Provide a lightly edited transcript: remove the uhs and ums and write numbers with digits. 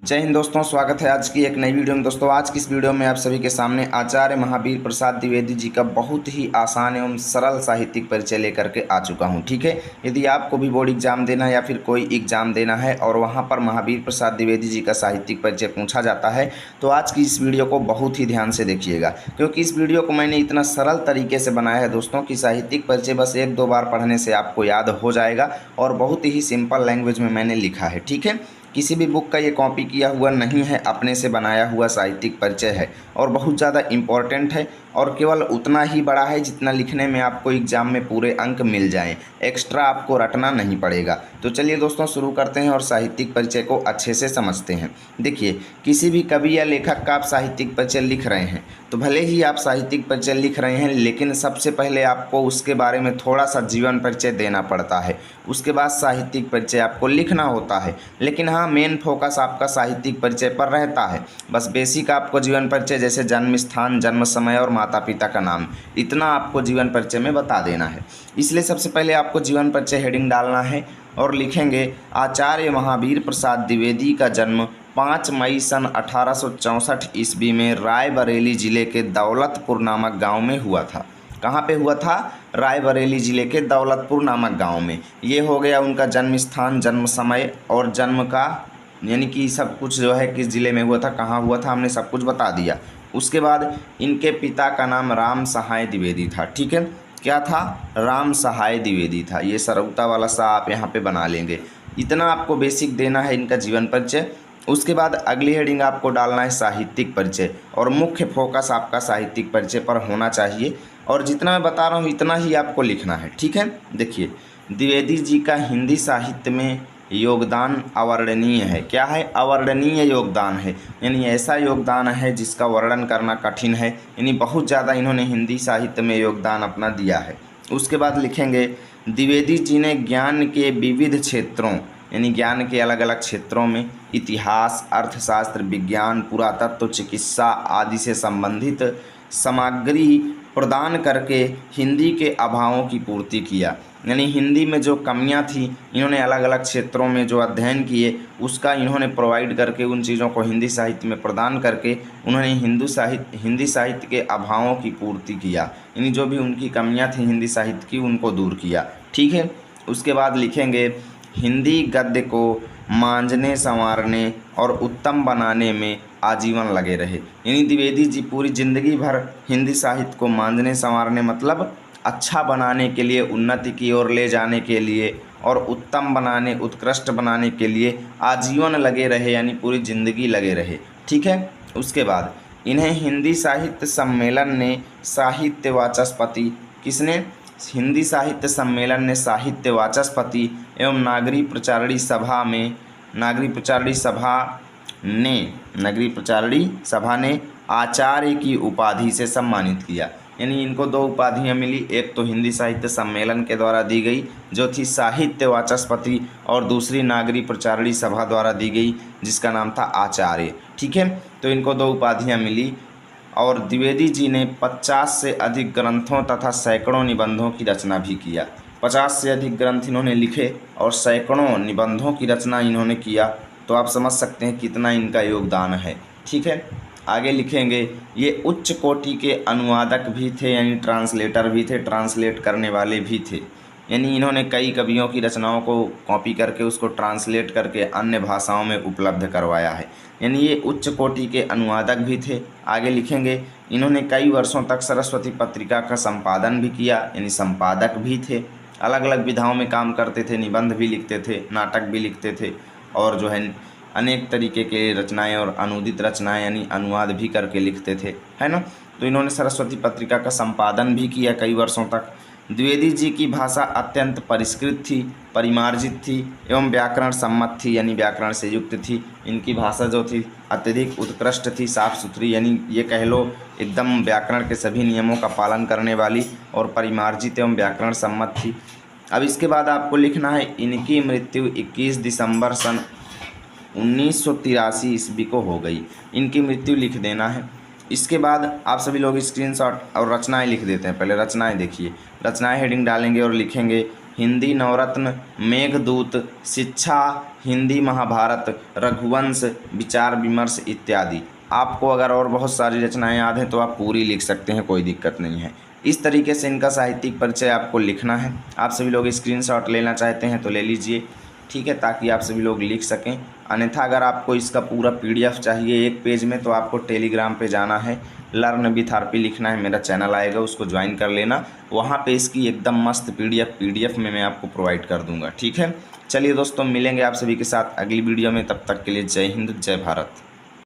जय हिंद दोस्तों, स्वागत है आज की एक नई वीडियो में। दोस्तों आज की इस वीडियो में आप सभी के सामने आचार्य महावीर प्रसाद द्विवेदी जी का बहुत ही आसान एवं सरल साहित्यिक परिचय लेकर के आ चुका हूं। ठीक है, यदि आपको भी बोर्ड एग्जाम देना है या फिर कोई एग्जाम देना है और वहां पर महावीर प्रसाद द्विवेदी जी का साहित्यिक परिचय पूछा जाता है तो आज की इस वीडियो को बहुत ही ध्यान से देखिएगा, क्योंकि इस वीडियो को मैंने इतना सरल तरीके से बनाया है दोस्तों कि साहित्यिक परिचय बस एक दो बार पढ़ने से आपको याद हो जाएगा और बहुत ही सिंपल लैंग्वेज में मैंने लिखा है। ठीक है, किसी भी बुक का ये कॉपी किया हुआ नहीं है, अपने से बनाया हुआ साहित्यिक परिचय है और बहुत ज़्यादा इम्पॉर्टेंट है और केवल उतना ही बड़ा है जितना लिखने में आपको एग्जाम में पूरे अंक मिल जाएं। एक्स्ट्रा आपको रटना नहीं पड़ेगा। तो चलिए दोस्तों शुरू करते हैं और साहित्यिक परिचय को अच्छे से समझते हैं। देखिए, किसी भी कवि या लेखक का आप साहित्यिक परिचय लिख रहे हैं तो भले ही आप साहित्यिक परिचय लिख रहे हैं, लेकिन सबसे पहले आपको उसके बारे में थोड़ा सा जीवन परिचय देना पड़ता है। उसके बाद साहित्यिक परिचय आपको लिखना होता है, लेकिन हाँ, मेन फोकस आपका साहित्यिक परिचय पर रहता है। बस बेसिक आपको जीवन परिचय जैसे जन्म स्थान, जन्म समय और माता पिता का नाम, इतना आपको जीवन परिचय में बता देना है। इसलिए सबसे पहले आपको जीवन परिचय हेडिंग डालना है और लिखेंगे आचार्य महावीर प्रसाद द्विवेदी का जन्म 5 मई सन 1864 ईस्वी में रायबरेली जिले के दौलतपुर नामक गांव में हुआ था। कहाँ पे हुआ था? रायबरेली जिले के दौलतपुर नामक गांव में। ये हो गया उनका जन्म स्थान, जन्म समय और जन्म का यानी कि सब कुछ जो है किस ज़िले में हुआ था, कहाँ हुआ था, हमने सब कुछ बता दिया। उसके बाद इनके पिता का नाम राम सहाय द्विवेदी था। ठीक है, क्या था? राम सहाय द्विवेदी था। ये सरौता वाला सा आप यहाँ पे बना लेंगे। इतना आपको बेसिक देना है इनका जीवन परिचय। उसके बाद अगली हेडिंग आपको डालना है साहित्यिक परिचय और मुख्य फोकस आपका साहित्यिक परिचय पर होना चाहिए और जितना मैं बता रहा हूँ इतना ही आपको लिखना है। ठीक है, देखिए, द्विवेदी जी का हिंदी साहित्य में योगदान अवर्णनीय है। क्या है? अवर्णनीय योगदान है, यानी ऐसा योगदान है जिसका वर्णन करना कठिन है, यानी बहुत ज़्यादा इन्होंने हिंदी साहित्य में योगदान अपना दिया है। उसके बाद लिखेंगे द्विवेदी जी ने ज्ञान के विविध क्षेत्रों यानी ज्ञान के अलग अलग क्षेत्रों में इतिहास, अर्थशास्त्र, विज्ञान, पुरातत्व, चिकित्सा आदि से संबंधित सामग्री प्रदान करके हिंदी के अभावों की पूर्ति किया। यानी हिंदी में जो कमियां थी इन्होंने अलग अलग क्षेत्रों में जो अध्ययन किए उसका इन्होंने प्रोवाइड करके उन चीज़ों को हिंदी साहित्य में प्रदान करके उन्होंने हिंदी साहित्य के अभावों की पूर्ति किया, यानी जो भी उनकी कमियां थी हिंदी साहित्य की उनको दूर किया। ठीक है, उसके बाद लिखेंगे हिंदी गद्य को मांझने, संवारने और उत्तम बनाने में आजीवन लगे रहे। यानी द्विवेदी जी पूरी ज़िंदगी भर हिंदी साहित्य को मांझने, संवारने मतलब अच्छा बनाने के लिए, उन्नति की ओर ले जाने के लिए और उत्तम बनाने, उत्कृष्ट बनाने के लिए आजीवन लगे रहे, यानी पूरी ज़िंदगी लगे रहे। ठीक है, उसके बाद इन्हें हिंदी साहित्य सम्मेलन ने साहित्य वाचस्पति किसने? हिंदी साहित्य सम्मेलन ने साहित्य वाचस्पति एवं नागरी प्रचारणी सभा ने आचार्य की उपाधि से सम्मानित किया। यानी इनको दो उपाधियां मिली, एक तो हिंदी साहित्य सम्मेलन के द्वारा दी गई जो थी साहित्य वाचस्पति और दूसरी नागरी प्रचारणी सभा द्वारा दी गई जिसका नाम था आचार्य। ठीक है, तो इनको दो उपाधियां मिली और द्विवेदी जी ने 50 से अधिक ग्रंथों तथा सैकड़ों निबंधों की रचना भी किया। 50 से अधिक ग्रंथ इन्होंने लिखे और सैकड़ों निबंधों की रचना इन्होंने किया, तो आप समझ सकते हैं कितना इनका योगदान है। ठीक है, आगे लिखेंगे ये उच्च कोटि के अनुवादक भी थे, यानी ट्रांसलेटर भी थे, ट्रांसलेट करने वाले भी थे। यानी इन्होंने कई कवियों की रचनाओं को कॉपी करके उसको ट्रांसलेट करके अन्य भाषाओं में उपलब्ध करवाया है, यानी ये उच्च कोटि के अनुवादक भी थे। आगे लिखेंगे इन्होंने कई वर्षों तक सरस्वती पत्रिका का संपादन भी किया, यानी संपादक भी थे। अलग अलग विधाओं में काम करते थे, निबंध भी लिखते थे, नाटक भी लिखते थे और जो है अनेक तरीके के रचनाएं और अनुदित रचनाएं यानी अनुवाद भी करके लिखते थे, है ना। तो इन्होंने सरस्वती पत्रिका का संपादन भी किया कई वर्षों तक। द्विवेदी जी की भाषा अत्यंत परिष्कृत थी, परिमार्जित थी एवं व्याकरण सम्मत थी, यानी व्याकरण से युक्त थी। इनकी भाषा जो थी अत्यधिक उत्कृष्ट थी, साफ सुथरी, यानी ये कह लो एकदम व्याकरण के सभी नियमों का पालन करने वाली और परिमार्जित एवं व्याकरण सम्मत थी। अब इसके बाद आपको लिखना है इनकी मृत्यु 21 दिसंबर सन 1983 ईस्वी को हो गई। इनकी मृत्यु लिख देना है। इसके बाद आप सभी लोग स्क्रीनशॉट और रचनाएं लिख देते हैं। पहले रचनाएं देखिए, रचनाएं हेडिंग डालेंगे और लिखेंगे हिंदी नवरत्न, मेघदूत, शिक्षा, हिंदी महाभारत, रघुवंश, विचार विमर्श इत्यादि। आपको अगर और बहुत सारी रचनाएं याद हैं तो आप पूरी लिख सकते हैं, कोई दिक्कत नहीं है। इस तरीके से इनका साहित्यिक परिचय आपको लिखना है। आप सभी लोग स्क्रीनशॉट लेना चाहते हैं तो ले लीजिए, ठीक है, ताकि आप सभी लोग लिख सकें। अन्यथा अगर आपको इसका पूरा PDF चाहिए एक पेज में तो आपको टेलीग्राम पे जाना है, लर्न विथ आरपी लिखना है, मेरा चैनल आएगा, उसको ज्वाइन कर लेना। वहाँ पे इसकी एकदम मस्त PDF में मैं आपको प्रोवाइड कर दूँगा, ठीक है। चलिए दोस्तों, मिलेंगे आप सभी के साथ अगली वीडियो में, तब तक के लिए जय हिंद, जय भारत।